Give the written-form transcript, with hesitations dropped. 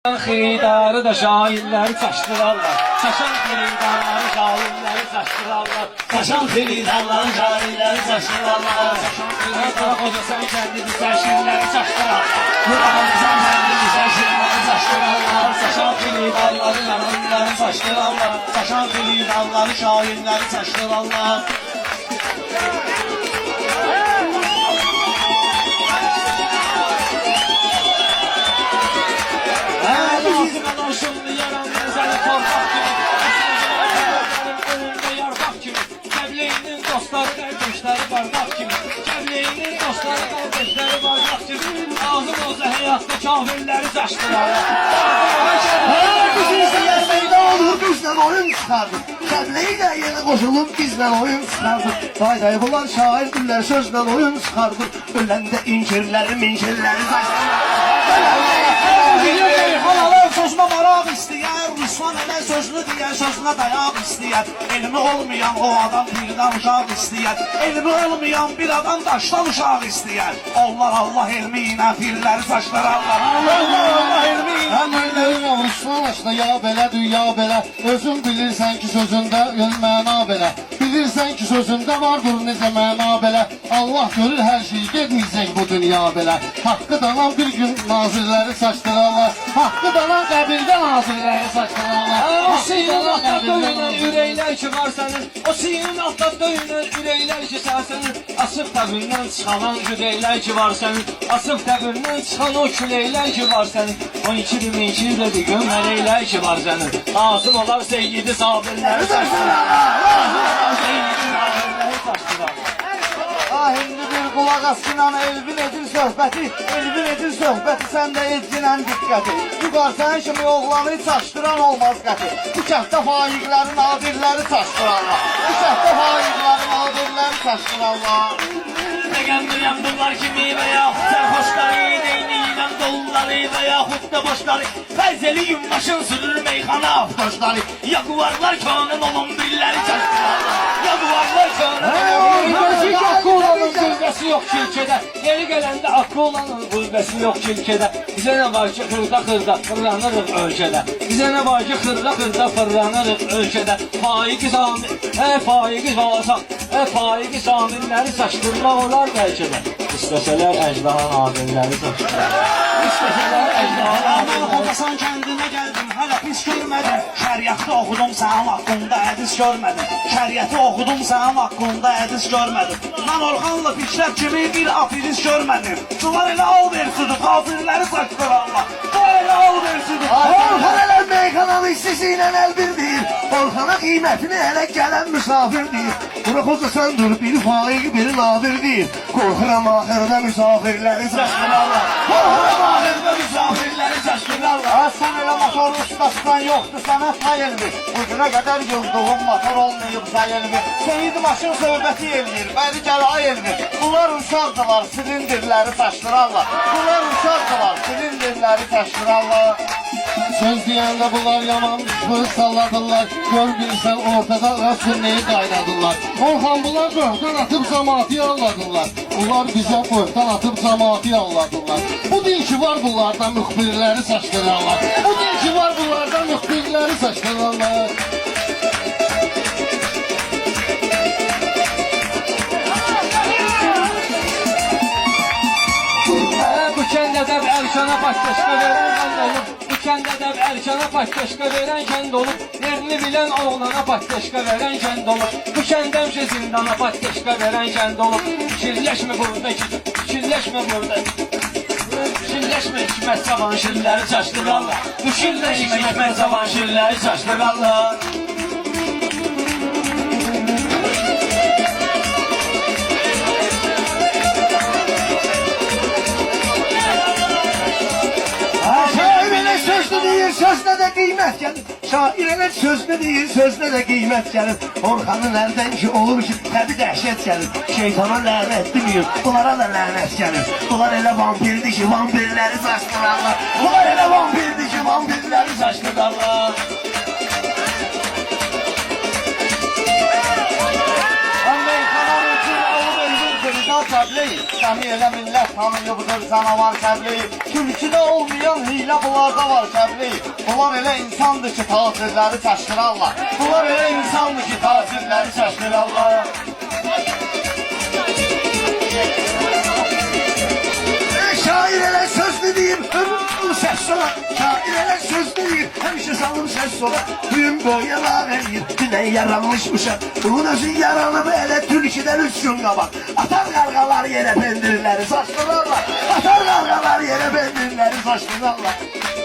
Xidarı da şairləri çaşdırarlar. Saşan xidarları şairləri çaşdırarlar. Saşan xidarları şairləri çaşdırarlar. Saşan xidarları qoca sən kəndini şirləri çaşdırarlar. Qur'an sən kəndini şirləri çaşdırarlar. Saşan xidarları şairləri çaşdırarlar. Saşan xidarları şairləri çaşdırarlar. Şimdi yaranlar seni torpaq kimi, önünde yarpaq kimi, Kəbleyinin dostları, qardaşları bardaq kimi, Kəbleyinin dostları, qardaşları bardaq kimi, ağzım olsa həyatda kafirləri çaşdırarlar. Bizimse yermeyde olur, bizden oyun çıkardık. Kəbleyi de yeni koşulup bizden oyun çıkardık. Vay bunlar şairdirler, sözden oyun çıkardık. Ölende inkirleri, minkirleri Halalar sözüne maraq istəyər, Ruslan elə sözünü deyər, sözünə dayaq istəyər. Elmi olmayan o adam birdən uşaq istəyər. Elmi olmayan bir adam daşdan uşaq istəyər. Allah elmi ilə filləri saçlararlar. Allah elmi ilə Əmrlərin Ruslan aşına ya belədir, ya belə. Özün bilirsən ki sözündə məna belə. Bilirsən ki sözündə vardır necə məna belə. Allah görür hər şeyi, getməyəcək bu dünya belə. Haqqı danan bir gün nazirləri saçdırarlar. Haqqı danan qəbirdə nazirləri saçdırarlar. O sinin altda döyünən ürəklər ki var sənin. O sinin altda döyünən ürəklər ki sənin. Asıb təbirdən çıxanan ürəklər ki var sənin. Asıb təbirdən çıxan o küləklər ki var sənin. 12.000 dedi gömələklər ki var sənin. Lazım olar seyyidi sabirləri saçdırarlar. Seyyidi sabirləri saçdırarlar. Şimdi bir kulak asınan elvin edir söhbəti. Elvin edir söhbəti, sən də edinən diqqəti. Yuqarsan kimi oğlanı çaşdıran olmaz qəti. Bu kəhtdə faiqlərin adirləri çaşdırarlar. Bu kəhtdə faiqlərin adirləri çaşdırarlar. Məgəmbirəm bunlar kimi və yaxud sərxoşları, deyniyle dolları və yaxud da boşları, fərzeli yummaşın sürür meyxana aftoşları. Yaguvarlar kanın olun birləri çaşdırarlar. Yaguvarlar kanın olun birləri Akkulanın qüvvəsi yox kilkədə. Yeri gələndə akkulanın qüvvəsi yox kilkədə. Bizə nə var ki xırda fırlanırıq ölkədə. Bizə nə var ki xırda fırlanırıq ölkədə. Faiqi saminləri saçdırmaq olar bəlkə də. İstəsələr əcdahan adilləri saçdırlar. İstəsələr əcdahan adilləri. Xodasan kəndinə gəldim, hələ pis görmədim. Şəriətdə oxudum, sənin haqqında hədis görmədim. Şəriəti oxudum, sənin haqqında hədis görmədim. Mən Orxanla Fişrət kimi bir afiriz görmədim. Bunlar elə al versidir, kafirləri saçdırarlar. Bunlar elə al versidir. Orxan elə meyxananın işçisi ilə əl bir deyir. Orxana qiymətini elə gələn misafir deyir. Buna xodasan dur, biri faiq, biri nadir deyir. Qorxuram axırda misafirləri saçdırarlar. Qorxuram axırda misafirləri saçdırarlar. Sən elə motor ustasından yoxdur, sənə sayılmı. Bu günə qədər yıldığın motor olmayıb sayılmı. Seyid maşın söhbəti elmir, bəri gəl ay elmir. Bunlar uşaqdılar, silindirləri saçdırarlar. Bunlar uşaqdılar, silindirləri saçdırarlar. Söz deyəndə bunlar yaman fır salladırlar. Gör bilsən ortada sünneyi qaynadırlar. Orxan bunlar böhtan atıb cəmaatı yalladılar. Bunlar bizə böhtan atıb cəmaatı yalladılar. Bu din ki var bunlarda müxbirləri saçdırarlar. Bu din ki var bunlarda müxbirləri saçdırarlar. Bu kəndə də Ərkana başqaşqa verən kənd olub. Bu kəndə də Ərkana başqaşqa verən kənd olub. Yerini bilən oğlana başqaşqa verən kənd olub. Bu kəndəm ki zindana başqaşqa verən kənd olub. Fikirləşmə burada ki, fikirləşmə burada. Fikirləşmə hikmət cavan şirləri çaşdırarlar. Fikirləşmə hikmət cavan şirləri çaşdırarlar. Sözünə də qiymət gəlir. Şairələ sözünə deyir, sözünə də qiymət gəlir. Orxanın əldən ki olur ki, təbi dəhşət gəlir. Şeytana lənət deməyir, bunlara da lənət gəlir. Bunlar elə vampirdir ki, vampirləri saçdırarlar. Bunlar elə vampirdir ki, vampirləri saçdırarlar. Amerikanın üçün alıp elbin kırıda tableyi. Cəmi elə millət tanıyıbdır canavar kəbli. Türküdə olmayan hiylə bunlarda var kəbli. Bunlar elə insandır ki tacirləri çəşdirarlar. Bunlar elə insandır ki tacirləri çəşdirarlar. Şair elə sözlü deyim, ömrüm səs sola. Şair elə sözlü deyim, həmişə salım səs sola. Gün boya lağəyir, dünən yaranmış uşaq. Bunun özün yaranıb elə Türküdən 3 gün qabaq. Atar qarqalar yerə pendirləri saçdırarlar. Atar qarqalar yerə pendirləri saçdırarlar.